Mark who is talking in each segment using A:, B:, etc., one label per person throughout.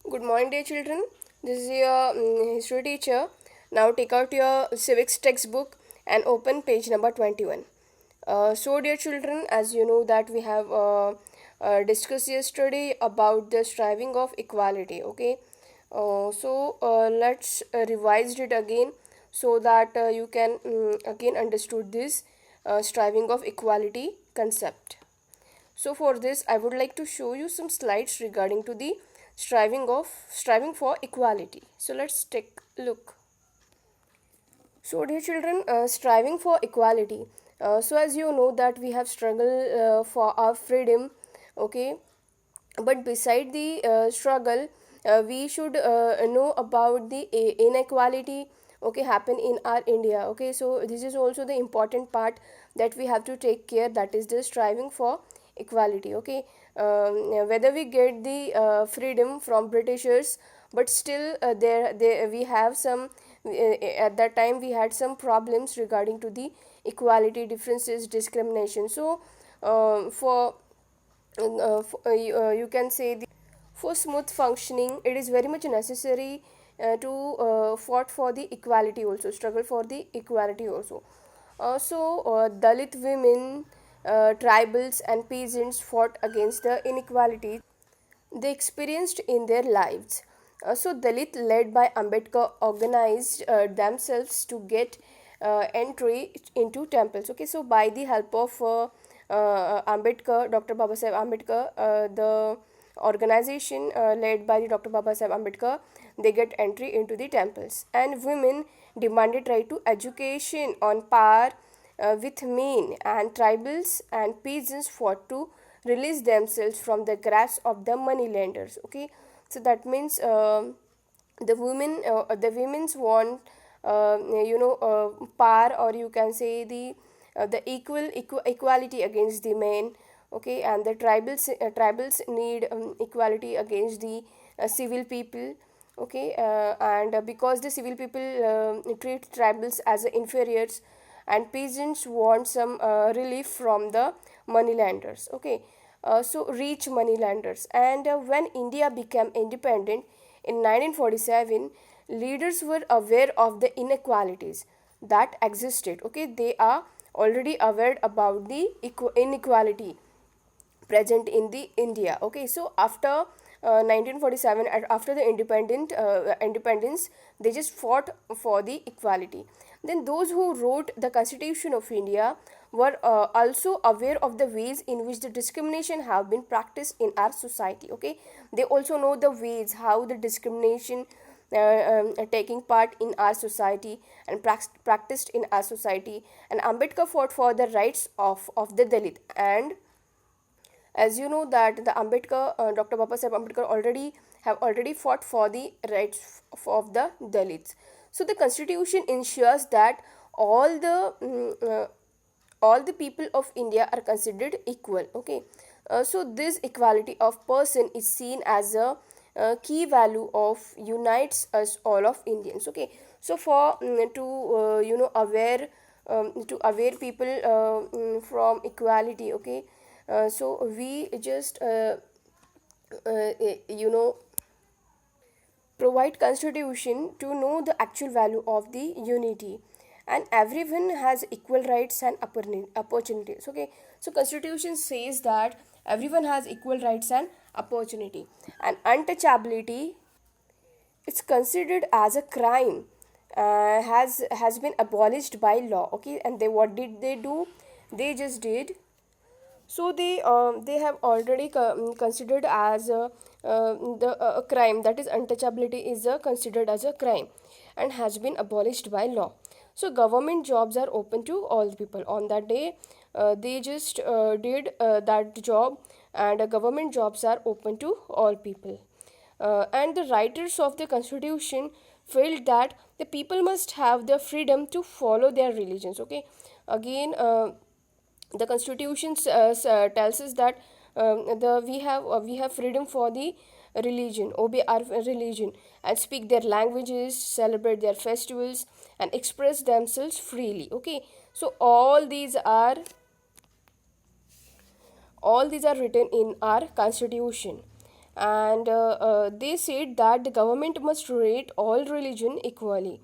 A: Good morning, dear children. This is your history teacher. Now take out your civics textbook and open page number 21. Dear children, as you know that we have discussed yesterday about the striving of equality. Okay, let's revise it again so that you can again understood this striving of equality concept. So for this, I would like to show you some slides regarding to the striving for equality. So let's take a look. So dear children, striving for equality. So as you know that we have struggled for our freedom, okay. But beside the struggle, we should know about the inequality, okay, happen in our India. Okay, so this is also the important part that we have to take care. That is the striving for equality. Okay, whether we get the freedom from Britishers, but still there we have some at that time we had some problems regarding to the equality differences discrimination. So for you can say the for smooth functioning it is very much necessary to fought for the equality also, struggle for the equality also. Dalit women, tribals and peasants fought against the inequality they experienced in their lives. Dalit, led by Ambedkar, organized themselves to get entry into temples. Okay, so by the help of Ambedkar, Dr. Babasaheb Ambedkar, the organization led by the Dr. Babasaheb Ambedkar, they get entry into the temples. And women demanded right to education on par with men, and tribals and peasants fought to release themselves from the grasp of the money lenders. Okay, so that means the women's want par, or you can say the equality against the men. Okay, and the tribals need equality against the civil people. Okay, and because the civil people treat tribals as inferiors, and peasants want some relief from the moneylenders. Okay, rich moneylenders. And when India became independent in 1947, leaders were aware of the inequalities that existed. Okay, they are already aware about the inequality present in the India. Okay, so after 1947, after the independence, they just fought for the equality. Then those who wrote the Constitution of India were also aware of the ways in which the discrimination have been practiced in our society. Okay, they also know the ways how the discrimination taking part in our society and practiced in our society. And Ambedkar fought for the rights of the Dalit. And as you know that the Ambedkar, Dr. Babasaheb Ambedkar already fought for the rights of the Dalits. So the constitution ensures that all the all the people of India are considered equal. Okay, so this equality of person is seen as a key value of unites us all of Indians. Okay, so for to to aware people from equality. Okay, we just you know provide constitution to know the actual value of the unity, and everyone has equal rights and opportunities. Okay, so constitution says that everyone has equal rights and opportunity, and untouchability it's considered as a crime, has been abolished by law. Okay, and they what did they do? They just did so they have already considered as a crime, that is untouchability is considered as a crime and has been abolished by law. So government jobs are open to all people. On that day they just did that job, and government jobs are open to all people. And the writers of the constitution felt that the people must have the freedom to follow their religions. Okay, again the constitution tells us that the we have freedom for the religion, obey our religion, and speak their languages, celebrate their festivals, and express themselves freely. Okay, so all these are written in our constitution. and they said that the government must rate all religion equally.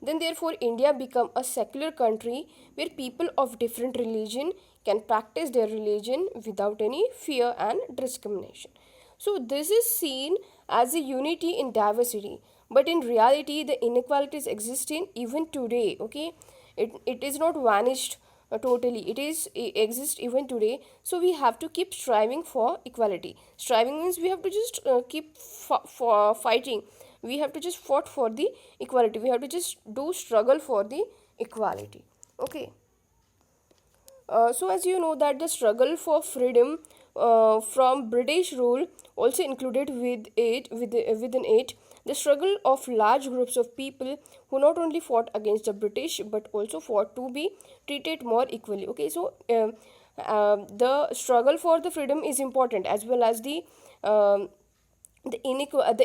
A: Then therefore India become a secular country where people of different religion can practice their religion without any fear and discrimination. So this is seen as a unity in diversity, but in reality the inequalities exist in even today. Okay, it is not vanished totally, it exists even today. So we have to keep striving for equality. Striving means we have to just keep for fighting, we have to just fought for the equality, we have to just do struggle for the equality. Okay. So as you know that the struggle for freedom from British rule also included within it the struggle of large groups of people who not only fought against the British but also fought to be treated more equally. Okay, so the struggle for the freedom is important, as well as um, the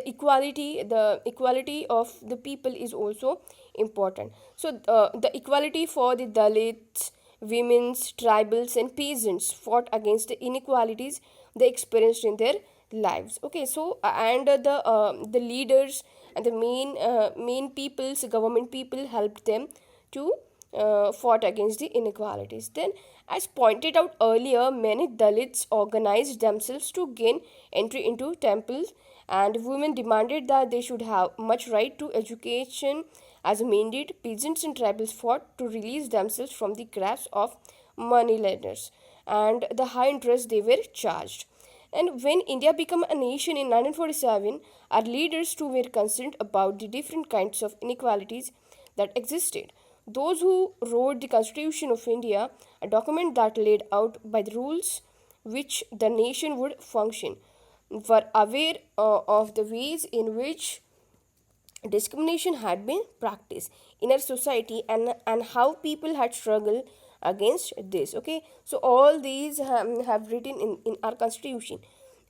A: equality of the people is also important. So the equality for the Dalits, women's, tribals and peasants fought against the inequalities they experienced in their lives. Okay, so and the leaders and the main peoples, government people helped them to fought against the inequalities. Then, as pointed out earlier, many Dalits organized themselves to gain entry into temples, and women demanded that they should have much right to education as a mandate. Peasants and tribals fought to release themselves from the grasp of moneylenders and the high interest they were charged. And when India became a nation in 1947, our leaders too were concerned about the different kinds of inequalities that existed. Those who wrote the Constitution of India, a document that laid out by the rules which the nation would function, were aware of the ways in which discrimination had been practiced in our society, and how people had struggled against this. Okay, so all these have written in our constitution.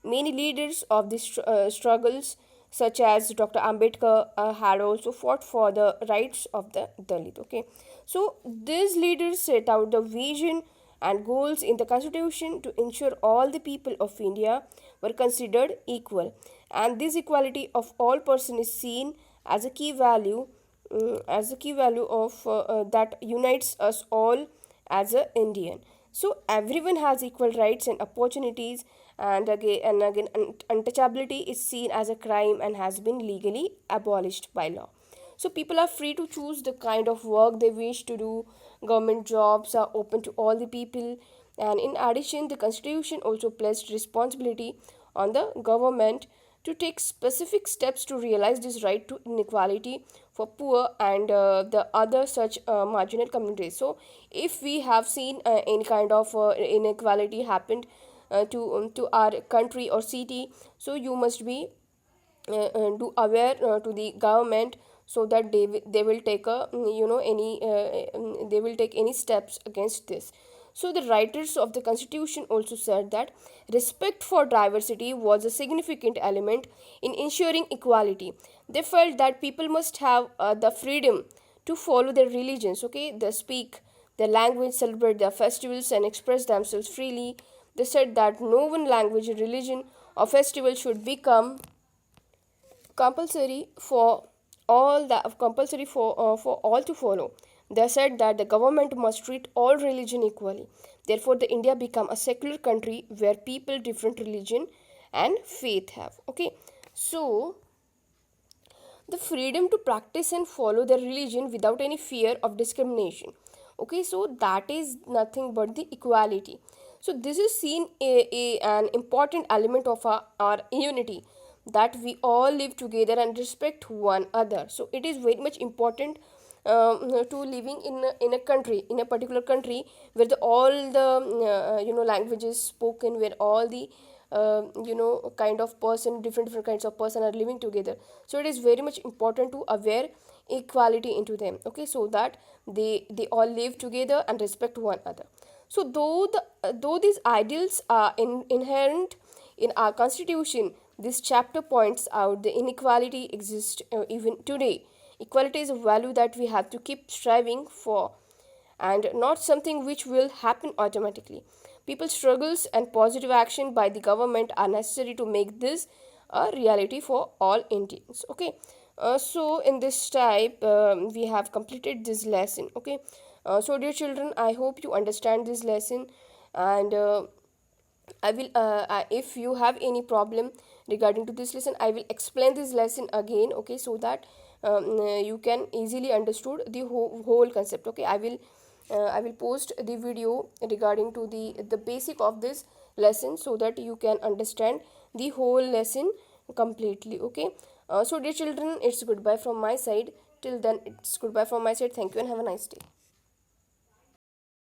A: Many leaders of these struggles, such as Dr. Ambedkar, had also fought for the rights of the Dalit. Okay, so these leaders set out the vision and goals in the constitution to ensure all the people of India were considered equal, and this equality of all person is seen as a key value, of that unites us all as a Indian. So everyone has equal rights and opportunities, and again untouchability is seen as a crime and has been legally abolished by law. So people are free to choose the kind of work they wish to do. Government jobs are open to all the people, and in addition the constitution also placed responsibility on the government to take specific steps to realize this right to inequality for poor and the other such marginal communities. So if we have seen any kind of inequality happened to our country or city, so you must be do aware to the government, so that they will take a they will take any steps against this. So the writers of the constitution also said that respect for diversity was a significant element in ensuring equality. They felt that people must have the freedom to follow their religions. Okay, they speak their language, celebrate their festivals and express themselves freely. They said that no one language, religion or festival should become compulsory for all to follow. They said that the government must treat all religion equally. Therefore, the India become a secular country where people different religion and faith have. Okay, so the freedom to practice and follow their religion without any fear of discrimination. Okay, so that is nothing but the equality. So this is seen an important element of our unity, that we all live together and respect one another. So it is very much important to living in a country, in a particular country, where all the languages spoken, where all the kind of person, different kinds of person are living together. So it is very much important to aware equality into them. Okay, so that they all live together and respect one another. So though these ideals are inherent in our constitution, this chapter points out the inequality exists even today. Equality is a value that we have to keep striving for, and not something which will happen automatically. People's struggles and positive action by the government are necessary to make this a reality for all Indians. Okay, so in this type we have completed this lesson. Okay, so dear children, I hope you understand this lesson, and I will if you have any problem regarding to this lesson, I will explain this lesson again. Okay, so that you can easily understood the whole concept. Okay, I will post the video regarding to the basic of this lesson, so that you can understand the whole lesson completely. Okay, so dear children, it's goodbye from my side. Till then, it's goodbye from my side. Thank you and have a nice day.